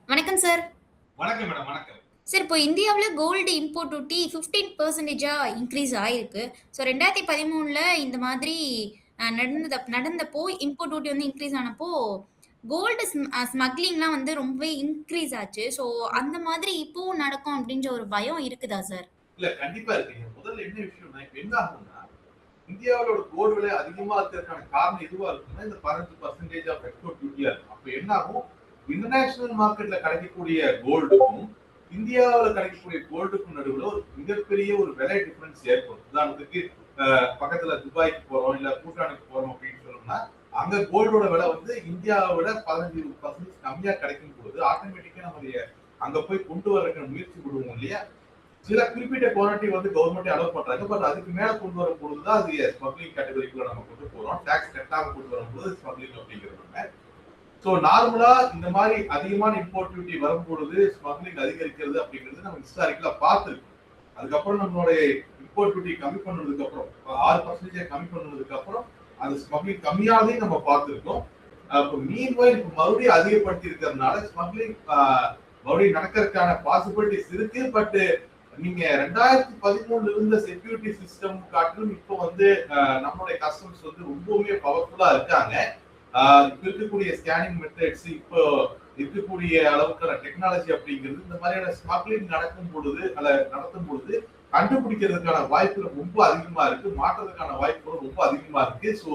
வணக்கம் சார். வணக்கம் மேடம். வணக்கம். சார் இப்போ இந்தியாவுல கோல்டு இம்போர்ட் டியூட்டி 15% இன்க்ரீஸ் ஆயிருக்கு. ஸோ 2013ல இந்த மாதிரி நடந்தப்போ இம்போர்ட் டியூட்டி வந்து இன்க்ரீஸ் ஆனப்போ, கோல்டு ஸ்மக்லிங்லாம் வந்து ரொம்பவே இன்க்ரீஸ் ஆச்சு. ஸோ அந்த மாதிரி இப்பவும் நடக்கும் அப்டின்ற ஒரு பயம் இருக்குதா சார்? இல்ல கண்டிப்பா இருக்குங்க. முதல்ல என்ன விஷயம்னா, இப்ப என்ன ஆகும்னா, இந்தியாவோட கோல்டு விலை அதிகமா இருக்கிறதுக்கான காரணம் எதுவா இருக்கும்னா, இந்த 15% ஆஃப் எக்ஸ்போர்ட் டியூட்டியா இருக்கும். அப்ப என்ன ஆகும்? இன்டர்நேஷனல் மார்க்கெட்ல கிடைக்கக்கூடிய கோல்டுக்கும், இந்தியாவுல கிடைக்கக்கூடிய கோல்டுக்கும் நடுவுல ஒரு மிகப்பெரிய ஒரு விலை டிஃபரன்ஸ் ஏற்படும். உதாரணத்துக்கு பக்கத்துல துபாய்க்கு போறோம், இல்ல பூட்டானுக்கு போறோம் அப்படின்னு சொன்னோம்னா, அங்க கோல்டோட விலை வந்து இந்தியாவை விட 15% கம்மியா கிடைக்கும் பொழுது, ஆட்டோமேட்டிக்கா நம்ம அங்க போய் கொண்டு வர்றதுக்கு முயற்சி விடுவோம் இல்லையா? சில குறிப்பிட்ட குவாலிட்டி வந்து கவர்மெண்ட் அலோவ் பண்றாங்க. பட் அதுக்கு மேல கொண்டு வரும் பொழுதுதான் அது ஸ்மக்லிங் கேட்டகரிக்குள்ள நம்ம கொண்டு போறோம். டாக்ஸ் கட்டாம கொண்டு வரும்போது ஸ்மக்லிங் அப்படிங்கிறது. ஸோ நார்மலா இந்த மாதிரி அதிகமான இம்போர்ட் டியூட்டி வரும்பொழுது ஸ்மக்லிங் அதிகரிக்கிறது அப்படிங்கிறது நம்ம ஹிஸ்டாரிக்கலா பார்த்துருக்கோம். அதுக்கப்புறம் நம்மளுடைய இம்போர்ட் டியூட்டி கம்மி பண்ணதுக்கு அப்புறம் 6% கம்மி பண்ணதுக்கு அப்புறம் அந்த ஸ்மக்லிங் கம்மியானதையும் நம்ம பார்த்துருக்கோம். இப்போ மீன்வைல் இப்போ மறுபடியும் அதிகப்படுத்தி இருக்கிறதுனால ஸ்மக்லிங் மறுபடியும் நடக்கிறதுக்கான பாசிபிலிட்டிஸ் இருக்கு. பட் நீங்க 2013 இருந்த செக்யூரிட்டி சிஸ்டம் காட்டிலும் இப்போ வந்து நம்மளுடைய கஸ்டமர்ஸ் வந்து ரொம்பவுமே பவர்ஃபுல்லா இருக்காங்க. இப்ப இருக்கக்கூடிய ஸ்கேனிங் மெத்தட்ஸ், இப்போ இருக்கக்கூடிய அளவுக்கான டெக்னாலஜி அப்படிங்கிறது இந்த மாதிரியான ஸ்மக்லிங் நடத்தும் பொழுது கண்டுபிடிக்கிறதுக்கான வாய்ப்புகள் ரொம்ப அதிகமா இருக்கு, மாற்றத்துக்கான வாய்ப்புகள் ரொம்ப அதிகமா இருக்கு. ஸோ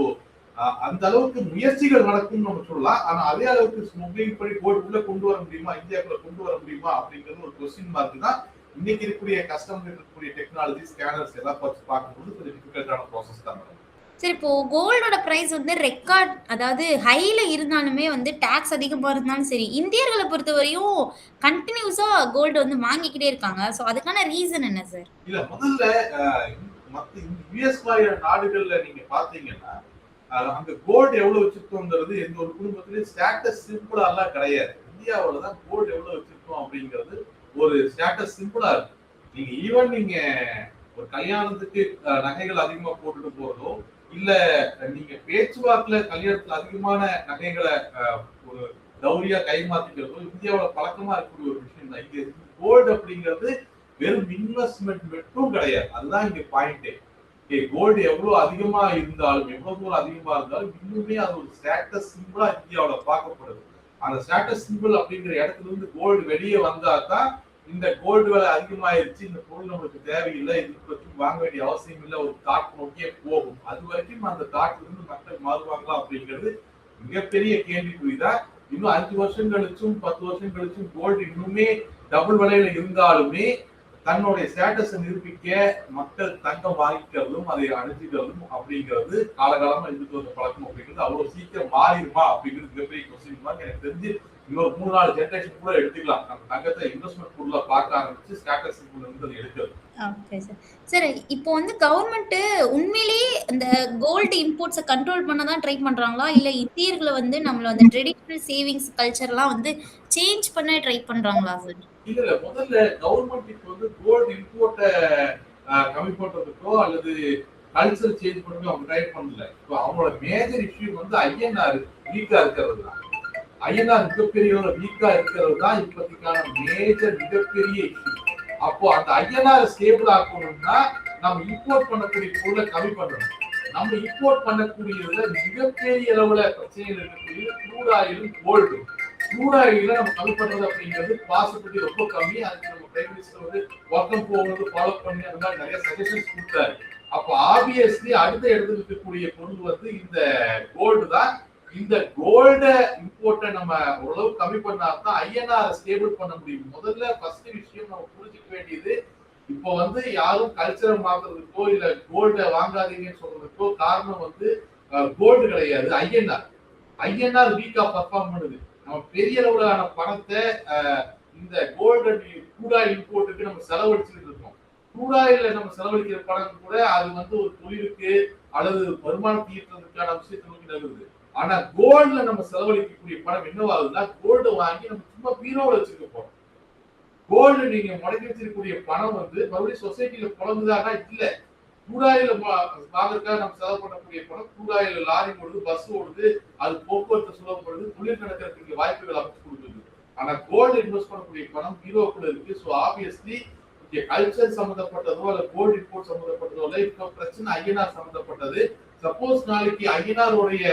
அந்த அளவுக்கு முயற்சிகள் நடக்கும்னு நம்ம சொல்லலாம். ஆனா அதே அளவுக்கு ஸ்மக்லிங் பண்ணி உள்ள கொண்டு வர முடியுமா, இந்தியாக்குள்ள கொண்டு வர முடியுமா அப்படிங்கிறது ஒரு கொஸ்டின் மார்க் தான். இன்னைக்கு இருக்கக்கூடிய கஸ்டமர் இருக்கக்கூடிய டெக்னாலஜி ஸ்கேனர்ஸ் எல்லாம் பார்க்கும்போது கொஞ்சம் டிஃபிகல்ட்டான ப்ராசஸ் தான் மேடம். சரி இப்போ கோல்டோட பிரைஸ் வந்து ரெக்கார்ட் அதாவது ஹைல இருந்தாலுமே வந்து டாக்ஸ் அதிகமா இருந்தாலும் சரி, இந்தியர்கள பொறுத்தவரையும் கன்டினியூஸா கோல்டு வந்து வாங்கிக்கிட்டே இருக்காங்க. ஸோ அதுக்கான ரீசன் என்ன சார்? இல்ல முதல்ல மத்த யுஎஸ் மாதிரியான நாடுகள்ல நீங்க பாத்தீங்கன்னா அங்க கோல்டு எவ்வளவு வச்சிருக்கோங்கிறது எந்த ஒரு குடும்பத்திலயும் ஸ்டேட்டஸ் சிம்பிளா எல்லாம் கிடையாது. இந்தியாவில தான் கோல்டு எவ்வளவு வச்சிருக்கோம் அப்படிங்கிறது ஒரு ஸ்டேட்டஸ் சிம்பிளா இருக்கு. நீங்க ஒரு கல்யாணத்துக்கு நகைகள் அதிகமா போட்டுட்டு போறதோ, இல்ல நீங்க பேச்சுவார்த்தையில கல்யாணத்துல அதிகமான நகைகளை ஒரு தௌரியா கைமாத்திக்கிறதோ இந்தியாவோட பழக்கமா இருக்கக்கூடிய ஒரு விஷயம் தான். இங்க கோல்டு அப்படிங்கிறது வெறும் இன்வெஸ்ட்மெண்ட் மட்டும் கிடையாது. அதுதான் இங்க பாயிண்டே. கோல்டு எவ்வளவு அதிகமா இருந்தாலும், எவ்வளவு தூரம் அதிகமா இருந்தாலும் இன்னுமே அது ஒரு ஸ்டேட்டஸ் சிம்பிளா இந்தியாவில பார்க்கப்படுது. அந்த ஸ்டேட்டஸ் சிம்பிள் அப்படிங்கிற இடத்துல இருந்து கோல்டு வெளியே வந்தா தான் இந்த கோல்டு விலை அதிகமாயிருச்சு, இந்த பொருள் நம்மளுக்கு தேவையில்லை, இதுக்கு வச்சு வாங்க வேண்டிய அவசியம் இல்லை, ஒரு தாட் நோக்கியே போகும். அது வரைக்கும் அந்த தாட்ல இருந்து மக்கள் மாறுவாங்களா அப்படிங்கிறது மிகப்பெரிய கேள்விக்குறிதான். இன்னும் 5 வருஷம் கழிச்சும் 10 வருஷம் கழிச்சும் கோல்டு இன்னுமே டபுள் விலையில இருந்தாலுமே தன்னுடைய ஸ்டேட்டஸை நிரூபிக்க மக்கள் தங்கம் வாங்கிக்கிறதும் அதை அணிஞ்சுக்கிறதும் அப்படிங்கிறது காலகாலமா இருந்துட்டு வந்த பழக்கம் அப்படிங்கிறது அவ்வளவு சீக்கிரம் மாறிடுமா அப்படிங்கிறது மிகப்பெரிய கொஸ்டின் மார்க். எனக்கு தெரிஞ்சு இன்னொரு 3-4 ஜெனரேஷன் கூட எடுத்துக்கலாம். நம்ம தங்கத்தை இன்வெஸ்ட்மெண்ட் பொருளா பார்க்க ஆரம்பிச்சு ஸ்டேட்டஸ் இருந்து எடுக்கிறது. Okay sir. சார் இப்போ வந்து கவர்மெண்ட் உண்மையிலேயே இந்த கோல்டு இம்போர்ட்ஸ கண்ட்ரோல் பண்ண தான் ட்ரை பண்றாங்களா? இல்ல இந்தியர்கள வந்து நம்மள அந்த ட்ரெடிஷனல் சேவிங்ஸ் கல்ச்சர்லாம் வந்து சேஞ்ச் பண்ண ட்ரை பண்றாங்களா சார்? இல்ல முதல்ல கவர்மெண்ட் இப்போ வந்து கோல்டு இம்போர்ட்ட கம்மி பண்றதுக்கோ அல்லது கல்ச்சர் சேஞ்ச் பண்ணி அவங்க ட்ரை பண்ணல. இப்போ அவங்களோட மேஜர் இஷ்யூ வந்து ஐஎன்ஆர் வீக்கா இருக்கிறது தான். ஐஎன்ஆர் மிகப்பெரிய வீக்கா இருக்கிறது தான் இப்போதைக்கான மேஜர் மிகப்பெரிய இஷ்யூ. அப்போ அந்த ஐஎன்ஆர் ஸ்டேபிள் ஆக்கணும்னா நம்ம இம்போர்ட் பண்ணக்கூடிய பொருளை கம்மி பண்ணணும். நம்ம இம்போர்ட் பண்ணக்கூடியதுல மிகப்பெரிய அளவுல பிரச்சனைகள் இருக்கக்கூடிய க்ரூட் ஆயிலும் கோல்டு. க்ரூட் ஆயில நம்ம கம்மி பண்றது அப்படிங்கிறது பாசிபிலிட்டி ரொம்ப கம்மி. அதுக்கு நம்ம பிரைம் மினிஸ்டர் வந்து ஒர்க்கம் போகிறது ஃபாலோ பண்ணி அந்த மாதிரி நிறைய சஜஷன்ஸ் கொடுத்தாரு. அப்போ ஆப்வியஸ்லி அடுத்த இடத்துல இருக்கக்கூடிய பொருள் வந்து இந்த கோல்டு தான். இந்த கோல்ட இம்போர்ட்டை நம்ம ஓரளவு கம்மி பண்ணாதான் ஐஎன்ஆர் ஸ்டேபிள் பண்ண முடியும். முதல்ல ஃபர்ஸ்ட் விஷயம் நம்ம புரிஞ்சுக்க வேண்டியது, இப்போ வந்து யாரும் கல்ச்சரை மாத்துறதுக்கோ இல்ல கோல்ட வாங்காதீங்கன்னு சொல்றதுக்கோ காரணம் வந்து கோல்டு கிடையாது, ஐஎன்ஆர். ஐஎன்ஆர் வீக்கா பர்ஃபார்ம் பண்ணுது. நம்ம பெரிய அளவிலான பணத்தை இந்த கோல்டு க்ரூட் இம்போர்ட்டுக்கு நம்ம செலவழிச்சுட்டு இருக்கோம். க்ரூட் ஆயில்ல நம்ம செலவழிக்கிற பணம் கூட அது வந்து ஒரு தொழிலுக்கு அல்லது வருமானத்தை ஈட்டுறதுக்கான விஷயத்தை நோக்கி நகருது. ஆனா கோல்ட்ல நம்ம செலவழிக்கக்கூடிய பணம் என்னவாகுதுன்னா, கோல்டு வாங்கி நம்ம சும்மா பீரோல வச்சிருக்க போறோம். கோல்டு நீங்க முடக்கி வச்சிருக்கக்கூடிய பணம் வந்து மறுபடியும் சொசைட்டில புலங்குதானா இல்ல. க்ரூட் வாங்குறதுக்காக நம்ம செலவு பண்ணக்கூடிய பணம் க்ரூட் லாரி ஓடுது, பஸ் ஓடுது, அது போக்குவரத்து சுலபப்படுது, தொழில் நடக்கிறதுக்கு வாய்ப்புகள் அமைச்சு கொடுக்குது. ஆனா கோல்டு இன்வெஸ்ட் பண்ணக்கூடிய பணம் யூரோப்ல இருக்கு. ஸோ ஆப்வியஸ்லி இங்க கல்ச்சர் சம்பந்தப்பட்டதோ அல்ல கோல்டு இம்போர்ட் சம்பந்தப்பட்டதோ இல்ல இப்ப பிரச்சனை ஐஎன்ஆர் சம்பந்தப்பட்டது. சப்போஸ் நாளைக்கு ஐஎன்ஆருடைய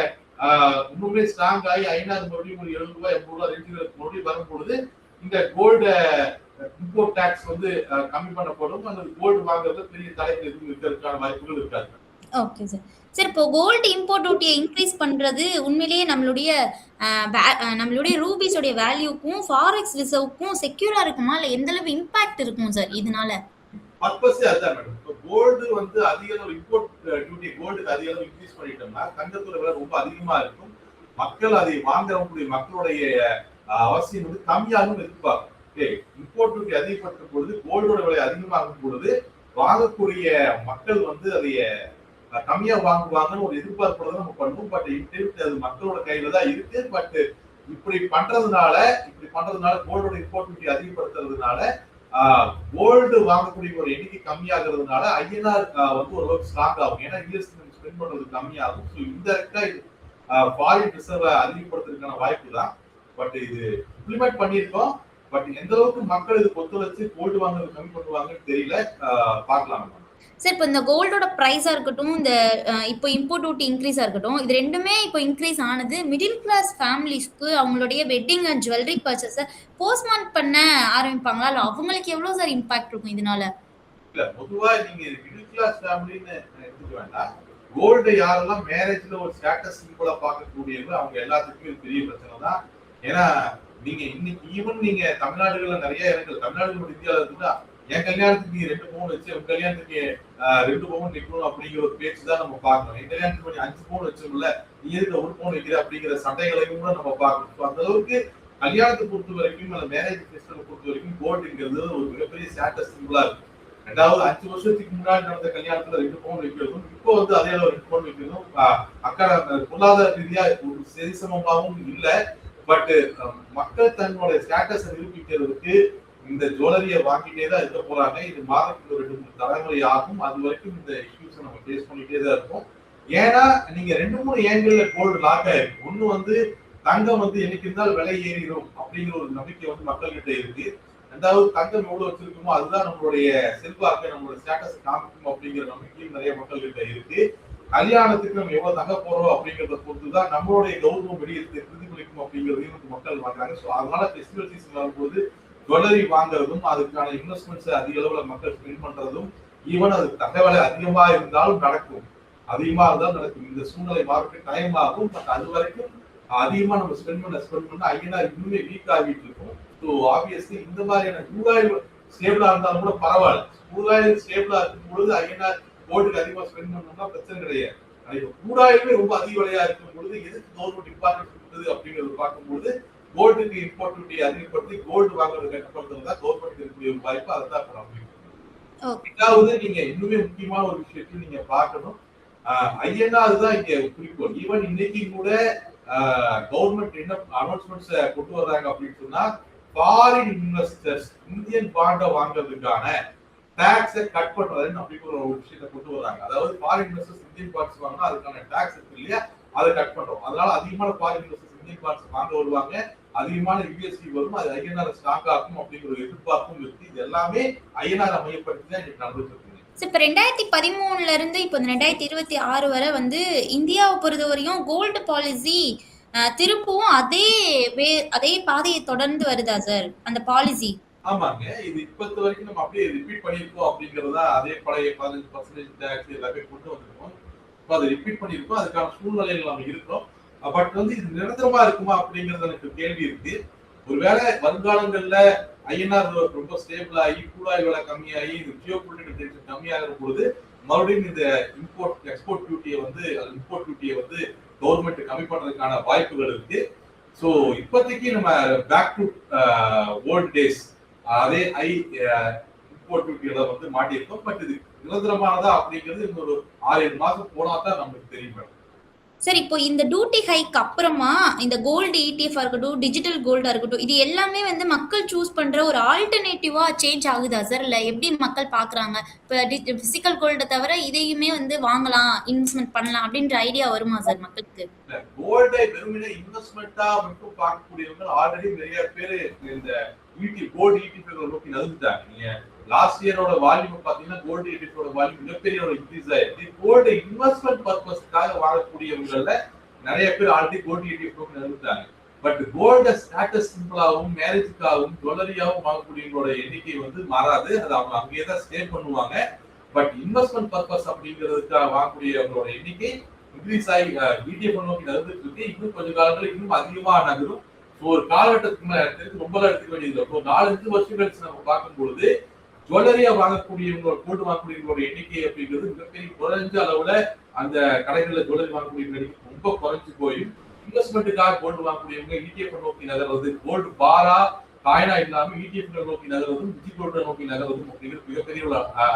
இன்னுமே ஸ்ட்ராங் ஆகி ஐஎன்ஆர் மறுபடியும் ஒரு 70 ரூபாய் 80 ரூபாய் ரேஞ்சுகளுக்கு மறுபடியும் வரும்பொழுது இந்த கோல்டு இம்போர்ட் டாக்ஸ் வந்து கம்மி பண்ணப்படும். அந்த கோல்டு வாங்குறது பெரிய தலைப்பு எதுவும் இருக்கிறதுக்கான வாய்ப்புகள் இருக்காது. Okay sir. சார் இப்போ கோல்டு இம்போர்ட் டியூட்டியை இன்க்ரீஸ் பண்றது உண்மையிலேயே நம்மளுடைய ரூபீஸோடைய வேல்யூக்கும் ஃபாரெக்ஸ் ரிசர்வ்க்கும் செக்யூரா இருக்குமா இல்ல எந்த அளவு இம்பாக்ட் இருக்கும் சார் இதனால? பர்பஸே அதுதான் மேடம். இப்போ கோல்டு வந்து அதிக அளவு இம்போர்ட் டியூட்டி கோல்டுக்கு அதிக அளவு இன்க்ரீஸ் பண்ணிட்டோம்னா தங்கத்தோட விலை ரொம்ப அதிகமா இருக்கும். மக்கள் அதை வாங்கக்கூடிய மக்களுடைய அவசியம் வந்து கம்மியாகவும் எதிர்பார்க்கும். இம்போர்ட் டியூட்டி அதிகப்படுத்தும் பொழுது கோல்டோட விலை அதிகமாகும் பொழுது வாங்கக்கூடிய மக்கள் வந்து அதைய கம்மியா வாங்குவாங்கன்னு ஒரு எதிர்பார்ப்பு நம்ம பண்ணுவோம். பட் அது மக்களோட கையில தான் இருக்கு. பட் இப்படி பண்றதுனால கோல்டோட இம்போர்ட் டியூட்டி அதிகப்படுத்துறதுனால கோல்டு வாங்கக்கூடிய ஒரு எண்ணிக்கை கம்மியாகிறதுனால ஐஎன்ஆர் வந்து ஓரளவுக்கு ஸ்ட்ராங் ஆகும். ஏன்னா யூஎஸ் ஸ்பெண்ட் பண்றது கம்மியாகும். ஸோ இன்டெரக்டா இது ஃபாரின் ரிசர்வ் அதிகப்படுத்துறதுக்கான வாய்ப்பு தான். பட் இது இம்ப்ளிமெண்ட் பண்ணியிருக்கோம். பட் எந்த அளவுக்கு மக்கள் இதுக்கு ஒத்துழைச்சு கோல்டு வாங்குறது கம்மி பண்ணுவாங்கன்னு தெரியல. பார்க்கலாம். சார் இப்போ இந்த கோல்டோட ப்ரைஸா இருக்கட்டும், இந்த இப்போ இம்போர்ட் டியூட்டி இன்க்ரீஸா இருக்கட்டும், இது ரெண்டுமே இப்போ இன்க்ரீஸ் ஆனது மிடில் கிளாஸ் ஃபேமிலிஸ்க்கு அவங்களுடைய வெட்டிங் அண்ட் ஜுவல்லரி பர்ச்சேஸை போஸ்ட்மான் பண்ண ஆரம்பிப்பாங்களா? இல்லை அவங்களுக்கு எவ்வளோ சார் இம்பாக்ட் இருக்கும் இதனால? இல்ல பொதுவா நீங்க மிடில் கிளாஸ் ஃபேமிலின்னு எடுத்துக்க வேண்டாம். கோல்டு யாரெல்லாம் மேரேஜ்ல ஒரு ஸ்டேட்டஸ் சிம்பிளா பார்க்கக்கூடியவங்க அவங்க எல்லாத்துக்குமே இது பெரிய பிரச்சனை தான். ஏன்னா நீங்க இன்னைக்கு ஈவன் நீங்க தமிழ்நாடுகள்ல நிறைய இடங்கள் தமிழ்நாடு இந்தியாவில இருக்குன்னா என் கல்யாணத்துக்கு 2 பவுன் வச்சு உங்க கல்யாணத்துக்கு 2 பவுன் நிக்கணும் அப்படிங்கிற ஒரு பேச்சு தான் நம்ம பார்க்கணும். என் கல்யாணத்துக்கு 5 பவுன் வச்சோம்ல நீ எதுக்கு 1 பவுன் வைக்கிற அப்படிங்கிற சண்டைகளையும் கூட நம்ம பார்க்கணும். அந்த அளவுக்கு கல்யாணத்தை பொறுத்த வரைக்கும் அந்த மேரேஜ் ஃபெஸ்டிவல் பொறுத்த வரைக்கும் கோல்டுங்கிறது ஒரு மிகப்பெரிய ஸ்டேட்டஸ் சிம்பிளா இருக்கு. ரெண்டாவது 5 வருஷத்துக்கு முன்னாடி நடந்த கல்யாணத்துல 2 பவுன் வைக்கிறதும் இப்போ வந்து அதே அளவு 2 பவுன் வைக்கிறதும் அக்கா பொருளாதார ரீதியா ஒரு சரிசமமாகவும் இல்லை. பட் மக்கள் தன்னுடைய ஸ்டேட்டஸை நிரூபிக்கிறதுக்கு இந்த ஜுவல்லரியை வாங்கிட்டே தான் இருக்க போறாங்க. இது மாதத்துக்கு 2-3 தலைமுறை ஆகும். அது வரைக்கும் இந்த இஷ்யூஸை நம்ம ஃபேஸ் பண்ணிட்டே தான் இருக்கும். ஏன்னா நீங்க 2-3 ஏங்கல்ல கோல்டு லாக் ஆயிருக்கு. ஒண்ணு வந்து தங்கம் வந்து என்னைக்கு இருந்தாலும் விலை ஏறிடும் அப்படிங்கிற ஒரு நம்பிக்கை வந்து மக்கள் கிட்ட இருக்கு. ரெண்டாவது தங்கம் எவ்வளவு வச்சிருக்கோமோ அதுதான் நம்மளுடைய செல்வாக்கு நம்மளோட ஸ்டேட்டஸ் காமிக்கும் அப்படிங்கிற நம்பிக்கையும் நிறைய மக்கள் கிட்ட இருக்கு. கல்யாணத்துக்கு நம்ம எவ்வளவு தங்க போறோம் அப்படிங்கிறத பொறுத்துதான் நம்மளுடைய கௌரவம் வெளியிட்டு பிரதிபலிக்கும் அப்படிங்கிறதையும் மக்கள் வாங்குறாங்க. ஸோ அதனால ஃபெஸ்டிவல் சீசன் வரும்போது ஜுவல்லரி வாங்குறதும் அதுக்கான இன்வெஸ்ட்மெண்ட்ஸ் அதிக அளவுல மக்கள் ஸ்பெண்ட் பண்றதும் ஈவன் அது தங்க விலை அதிகமா இருந்தாலும் நடக்கும். அதிகமா இருந்தாலும் நடக்கும். இந்த சூழ்நிலை மாறக்கூடிய டைம் ஆகும். பட் அது வரைக்கும் அதிகமா நம்ம ஸ்பெண்ட் பண்ண ஐஎன்ஆர் இன்னுமே வீக் ஆகிட்டு இருக்கும். ஸோ ஆப்வியஸ்லி இந்த மாதிரியான ரூபாய் ஸ்டேபிளா இருந்தாலும் கூட பரவாயில்ல. ரூபாய் ஸ்டேபிளா இருக்கும் பொழுது ஐஎன்ஆர் கோல்டுக்கு அதிகமா ஸ்பெண்ட் பண்ணணும்னா பிரச்சனை கிடையாது. ரூபாயுமே ரொம்ப அதிக விலையா இருக்கும் பொழுது எதுக்கு கவர்மெண்ட் இம்பார்ட்டன்ஸ் கொடுக்குது அப்படிங்கிறது பார்க்கும்போது கோல்டுக்கு இம்போர்ட் டியூட்டி அதிகப்படுத்தி கோல்டு வாங்குறது கட்டுப்படுத்துறது தான் கவர்மெண்ட் இருக்கக்கூடிய ஒரு வாய்ப்பு. அதை தான் பண்ண. ரெண்டாவது நீங்க இன்னுமே முக்கியமான ஒரு விஷயத்தையும் நீங்க பார்க்கணும். ஐஎன்ஆர் தான் இங்க குறிக்கோள். ஈவன் இன்னைக்கு கூட கவர்மெண்ட் என்ன அனௌன்ஸ்மெண்ட்ஸ் கொண்டு வர்றாங்க அப்படின்னு சொன்னா ஃபாரின் இன்வெஸ்டர்ஸ் இந்தியன் பாண்டை வாங்குறதுக்கான டாக்ஸை கட் பண்றதுன்னு அப்படிங்கிற ஒரு விஷயத்தை கொண்டு வர்றாங்க. அதாவது ஃபாரின் இன்வெஸ்டர்ஸ் இந்தியன் பாண்ட்ஸ் வாங்கினா அதுக்கான டாக்ஸ் இருக்கு இல்லையா, அதை கட் பண்றோம். அதனால அதிகமான ஃபாரின் இன்வெஸ்டர்ஸ் இந்தியன் பாண்ட்ஸ் வாங்க வருவாங்க. அதிகமான யூஎஸ்டி வரும். அது ஐஎன்ஆர் ஸ்ட்ராங் ஆகும் அப்படிங்கிற ஒரு எதிர்பார்ப்பும் இருக்கு. இது எல்லாமே ஐஎன்ஆர் மையப்படுத்தி தான் இன்னைக்கு நடந்துட்டு இருக்கு. இப்ப 2013 இருந்து இப்போ 2026 வரை வந்து இந்தியாவை பொறுத்தவரையும் கோல்டு பாலிசி திரும்பவும் அதே பாதையை தொடர்ந்து வருதா சார் அந்த பாலிசி? ஆமாங்க. இது இப்பத்து வரைக்கும் நம்ம அப்படியே ரிப்பீட் பண்ணிருக்கோம் அப்படிங்கறதா அதே பழைய 15% டாக்ஸ் எல்லாமே கொண்டு வந்திருக்கோம். இப்போ அதை ரிப்பீட் பண்ணிருக்கோம். அதுக்கான சூழ்நிலைகள் நம்ம இருக்கிறோம். பட் வந்து இது நிரந்தரமா இருக்குமா அப்படிங்கிறது எனக்கு கேள்வி இருக்கு. ஒருவேளை வருங்காலங்கள்ல ஐஎன்ஆர் ரொம்ப ஸ்டேபிள் ஆகி கூடாய் விலை கம்மியாகி இந்த ஜியோ பொலிட்டிக்கல் டென்ஷன் கம்மியாகிற பொழுது மறுபடியும் இந்த எக்ஸ்போர்ட் டியூட்டியை வந்து கவர்மெண்ட் கம்மி பண்றதுக்கான வாய்ப்புகள் இருக்கு. ஸோ இப்போதைக்கு நம்ம பேக் டு ஓல்ட் டேஸ் அதே இம்போர்ட் டியூட்டியில வந்து மாட்டியிருக்கோம். பட் இது நிரந்தரமானதா அப்படிங்கிறது இன்னொரு 6-7 மாசம் போனா தான் நமக்கு தெரியும். சார் இப்போ இந்த டியூட்டி ஹைக் அப்புறமா இந்த கோல்டு இடிஎஃப் இருக்கட்டும் டிஜிட்டல் கோல்டா இருக்கட்டும் இது எல்லாமே வந்து மக்கள் சூஸ் பண்ற ஒரு ஆல்டர்னேட்டிவா சேஞ்ச் ஆகுதா சார்? இல்ல எப்படி மக்கள் பாக்குறாங்க? இப்போ பிசிக்கல் கோல்டை தவிர இதையுமே வந்து வாங்கலாம் இன்வெஸ்ட்மெண்ட் பண்ணலாம் அப்படின்ற ஐடியா வருமா சார் மக்களுக்கு? இல்ல கோல்டை வெறுமனே இன்வெஸ்ட்மெண்டா மட்டும் பார்க்கக்கூடியவங்க ஆல்ரெடி நிறைய பேர் இந்த கோல்டு இடிஎஃப் நோக்கி நகர்ந்துட்டாங்க. நீங்க லாஸ்ட் இயரோட வால்யூம் பாத்தீங்கன்னா கோல்டு இடிஎஃப் வால்யூம் மிகப்பெரிய இன்க்ரீஸ் ஆயிருக்கு. கோல்டு இன்வெஸ்ட்மெண்ட் பர்பஸ்க்காக வாங்கக்கூடியவங்கள நிறைய பேர் ஆல்ரெடி கோல்டு இடிஎஃப் நோக்கி நகர்ந்துட்டாங்க. பட் கோல்ட ஸ்டேட்டஸ் சிம்பிளாகவும் மேரேஜுக்காகவும் ஜுவல்லரியாகவும் வாங்கக்கூடியவங்களோட எண்ணிக்கை வந்து மாறாது. அது அவங்க அங்கேயே தான் ஸ்டே பண்ணுவாங்க. பட் இன்வெஸ்ட்மெண்ட் பர்பஸ் அப்படிங்கிறதுக்காக வாங்கக்கூடியவங்களோட எண்ணிக்கை இன்க்ரீஸ் ஆகி இடிஎஃப் நோக்கி நகர்ந்துட்டு இருக்கு. இன்னும் கொஞ்ச காலத்துல இன்னும் அதிகமா நகரும். ஒரு காலகட்டத்துக்கு மேல ரொம்ப எடுத்துக்க வேண்டியது இருக்கும். 4-5 வருஷம் கழிச்சு நம்ம பார்க்கும்பொழுது ஜுவல்லரியா வாங்கக்கூடியவங்களோட கோல்டு வாங்கக்கூடியவங்களோட எண்ணிக்கை அப்படிங்கிறது மிகப்பெரிய குறைஞ்ச அளவுல அந்த கடைகள்ல ஜுவல்லரி வாங்கக்கூடிய எண்ணிக்கை ரொம்ப குறைஞ்சு போயும் இன்வெஸ்ட்மெண்ட்டுக்காக கோல்டு வாங்கக்கூடியவங்க இடிஎஃப் நோக்கி நகர்வது, கோல்டு பாரா காயினா இல்லாம இடிஎஃப் நோக்கி நகர்வதும் டிஜிட்டல் நோக்கி நகர்வதும் அப்படிங்கிறது மிகப்பெரிய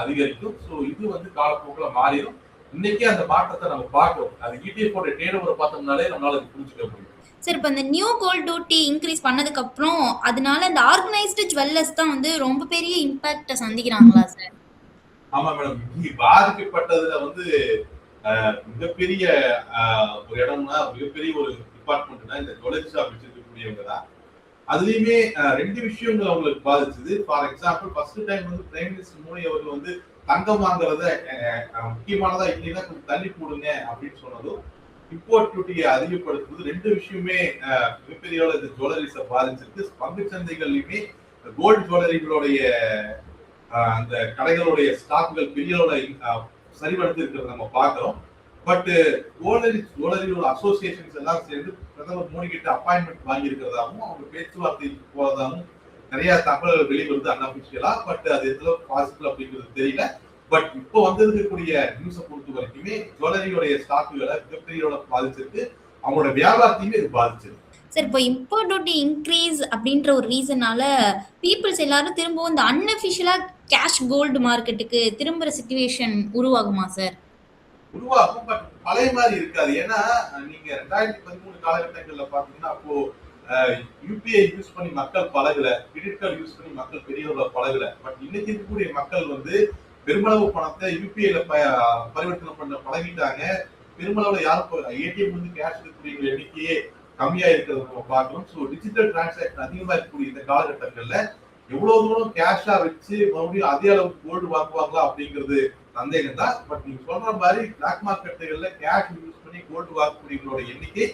அதிகரிக்கும். ஸோ இது வந்து காலப்போக்கில் மாறிடும். இன்னைக்கு அந்த மாற்றத்தை நம்ம பார்க்கிறோம். அது இடிஎஃப் டேட் ஓவரை பார்த்தோம்னாலே நம்மளால புரிஞ்சுக்க முடியும். சார் இப்ப இந்த நியூ கோல்ட் டியூட்டி இன்க்ரீஸ் பண்ணதுக்கு அப்புறம் அதனால இந்த ஆர்கனைஸ்டு ஜுவல்லர்ஸ் தான் வந்து ரொம்ப பெரிய இம்பாக்ட சந்திக்கிறாங்களா சார்? ஆமா மேடம், இங்க பாதிக்கப்பட்டதுல வந்து மிகப்பெரிய ஒரு இடம்னா மிகப்பெரிய ஒரு டிபார்ட்மெண்ட்னா இந்த ஜுவல்லரி ஷாப் வச்சிருக்கக்கூடியவங்க தான். அதுலயுமே 2 விஷயங்கள் அவங்களுக்கு பாதிச்சது. ஃபார் எக்ஸாம்பிள் ஃபர்ஸ்ட் டைம் வந்து பிரைம் மினிஸ்டர் மோடி அவர்கள் வந்து தங்கம் வாங்குறத முக்கியமானதா இல்லைன்னா கொஞ்சம் தள்ளி போடுங்க அப்படின்னு சொன்னதும் இம்போர்ட் டியூட்டியை அதிகப்படுத்துறது 2 விஷயமே மிகப்பெரிய அளவு ஜுவல்லரிஸை பாதிச்சிருக்கு. பங்கு சந்தைகள்லயுமே கோல்டு ஜுவல்லரிகளுடைய அந்த கடைகளுடைய ஸ்டாக்குகள் பெரிய அளவுல சரிவடைந்து இருக்கிறத நம்ம பார்க்கிறோம். பட் ஜுவல்லரியோட அசோசியேஷன்ஸ் எல்லாம் சேர்ந்து பிரதமர் மோடி கிட்ட அப்பாயின்மெண்ட் வாங்கி இருக்கிறதாகவும் அவங்க பேச்சுவார்த்தைக்கு போறதாகவும் நிறைய தகவல்கள் வெளிவருது அன்அபிஷியலா. பட் அது எந்த பாசிபிள் அப்படிங்கிறது தெரியல. பட் இப்போ வந்திருக்கக்கூடிய நியூஸை பொறுத்த வரைக்குமே ஜுவல்லரியோடைய ஸ்டாக்குகளை மிகப்பெரிய பாதிச்சிருக்கு. அவங்களோட வியாபாரத்தையுமே இது பாதிச்சிருக்கு. சார் இப்போ இம்போர்ட் டியூட்டி இன்க்ரீஸ் அப்படின்ற ஒரு ரீசனால பீப்புள்ஸ் எல்லாரும் திரும்பவும் இந்த அன்அபிஷியலா கேஷ் கோல்டு மார்க்கெட்டுக்கு திரும்புற சிச்சுவேஷன் உருவாகுமா சார்? உருவாகும். பட் பழைய மாதிரி இருக்காது. ஏன்னா நீங்க 2013 காலகட்டங்கள்ல பாத்தீங்கன்னா அப்போ யூபிஐ யூஸ் பண்ணி மக்கள் பழகல, கிரெடிட் கார்டு யூஸ் பண்ணி மக்கள் பெரியவர்கள பழகல. பட் இன்னைக்கு இருக்கக்கூடிய மக்கள் வந்து பெருமளவு பணத்தை யூபிஐல பரிவர்த்தனை பண்ண பழகிட்டாங்க. பெருமளவுல யாரும் ஏடிஎம் வந்து கேஷ் இருக்கக்கூடிய எண்ணிக்கையே கம்மியா இருக்கிறத நம்ம பார்க்கிறோம். ஸோ டிஜிட்டல் டிரான்சாக்ஷன் அதிகமா இருக்கக்கூடிய இந்த காலகட்டங்கள்ல எவ்வளவு தூரம் கேஷா வச்சு மறுபடியும் அதே அளவுக்கு கோல்டு வாங்குவாங்களா அப்படிங்கிறது சந்தேகம் தான். பட் நீங்க சொல்ற மாதிரி பிளாக் மார்க்கெட்டுகள்ல கேஷ் யூஸ் பண்ணி கோல்டு வாங்கக்கூடியவங்களோட எண்ணிக்கை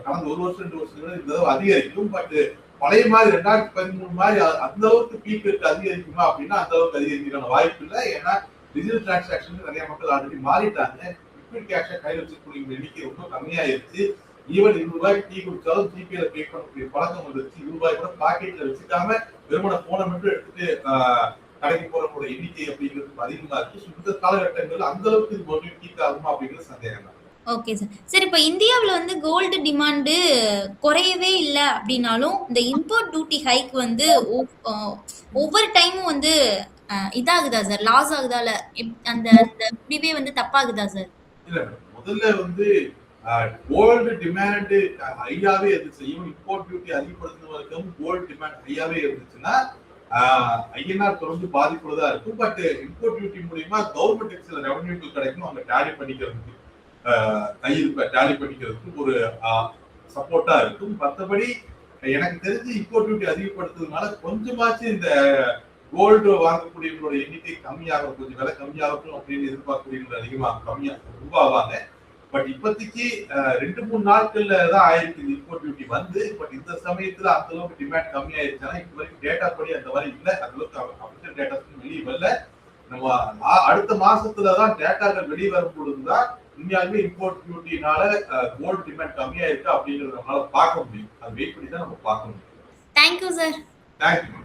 கடந்த 1 வருஷம் 2 வருஷம் இந்த அதிகரிக்கும். பட் பழைய மாதிரி 2013 மாதிரி அந்த அளவுக்கு பீக் இருக்கு அதிகரிக்குமா அப்படின்னா அந்த அளவுக்கு அதிகரிக்கான வாய்ப்பு இல்லை. ஏன்னா டிஜிட்டல் டிரான்சாக்ஷன் நிறைய மக்கள் ஆல்ரெடி மாறிட்டாங்க. லிக்விட் கேஷை கையில் வச்சுக்கூடிய எண்ணிக்கை ரொம்ப கம்மியாயிருச்சு. ஈவன் 20 ரூபாய்க்கு டீ குடிச்சாலும் ஜிபேல பே பண்ணக்கூடிய பழக்கம் வந்துருச்சு. 20 ரூபாய் கூட பாக்கெட்ல வச்சுக்காம வெறுமனை போனை மட்டும் எடுத்துட்டு கடைக்கு போறவங்களோட எண்ணிக்கை அப்படிங்கிறது அதிகமா இருக்கு. இந்த காலகட்டங்கள் அந்த அளவுக்கு இது மறுபடியும் பீக் ஆகுமா அப்படிங்கிறது சந்தேகம் தான். Okay sir. சார் இப்போ இந்தியாவில் வந்து கோல்டு டிமாண்டு குறையவே இல்லை அப்படின்னாலும் இந்த இம்போர்ட் டியூட்டி ஹைக் வந்து ஒவ்வொரு டைமும் வந்து இதாகுதா சார்? லாஸ் ஆகுதா? அந்த முடிவே வந்து தப்பாகுதா சார்? இல்ல முதல்ல வந்து கோல்டு டிமாண்ட் ஹையாவே இருந்துச்சு. ஈவன் இம்போர்ட் டியூட்டி அதிகப்படுத்தின வரைக்கும் கோல்டு டிமாண்ட் ஹையாவே இருந்துச்சுன்னா ஐஎன்ஆர் தொடர்ந்து பாதிப்புள்ளதா இருக்கும். பட் இம்போர்ட் டியூட்டி மூலியமா கவர்மெண்ட் சில ரெவன்யூக்கள் கிடைக்கும். அவங்க டேலி பண்ணிக்கிறதுக்கு டேலி பண்ணிக்கிறதுக்கு ஒரு சப்போர்ட்டா இருக்கும். மற்றபடி எனக்கு தெரிஞ்சு இம்போர்ட் டியூட்டி அதிகப்படுத்துறதுனால கொஞ்சமாச்சு இந்த கோல்டு வாங்கக்கூடியவங்களோட எண்ணிக்கை கம்மியாகும், கொஞ்சம் விலை கம்மியாகட்டும் அப்படின்னு எதிர்பார்க்கக்கூடியவங்க அதிகமா கம்மியா உருவாவாங்க. பட் இப்போதைக்கு 2-3 நாட்கள்ல தான் ஆயிருக்கு இந்த இம்போர்ட் டியூட்டி வந்து. பட் இந்த சமயத்துல அந்த அளவுக்கு டிமாண்ட் கம்மியாயிருச்சுன்னா இப்போ வரைக்கும் டேட்டா படி அந்த மாதிரி இல்லை. அந்த அளவுக்கு அபிஷியல் டேட்டாஸ் வெளியே வரல. நம்ம அடுத்த மாசத்துலதான் டேட்டாக்கள் வெளியே வரும் பொழுதுதான் உண்மையாலுமே இம்போர்ட் டியூட்டினால கோல்டு டிமாண்ட் கம்மியா இருக்கு அப்படிங்கறத நம்மளால பார்க்க முடியும். அது வெயிட் பண்ணி தான் நம்ம பார்க்க முடியும். Thank you sir. தேங்க்யூ.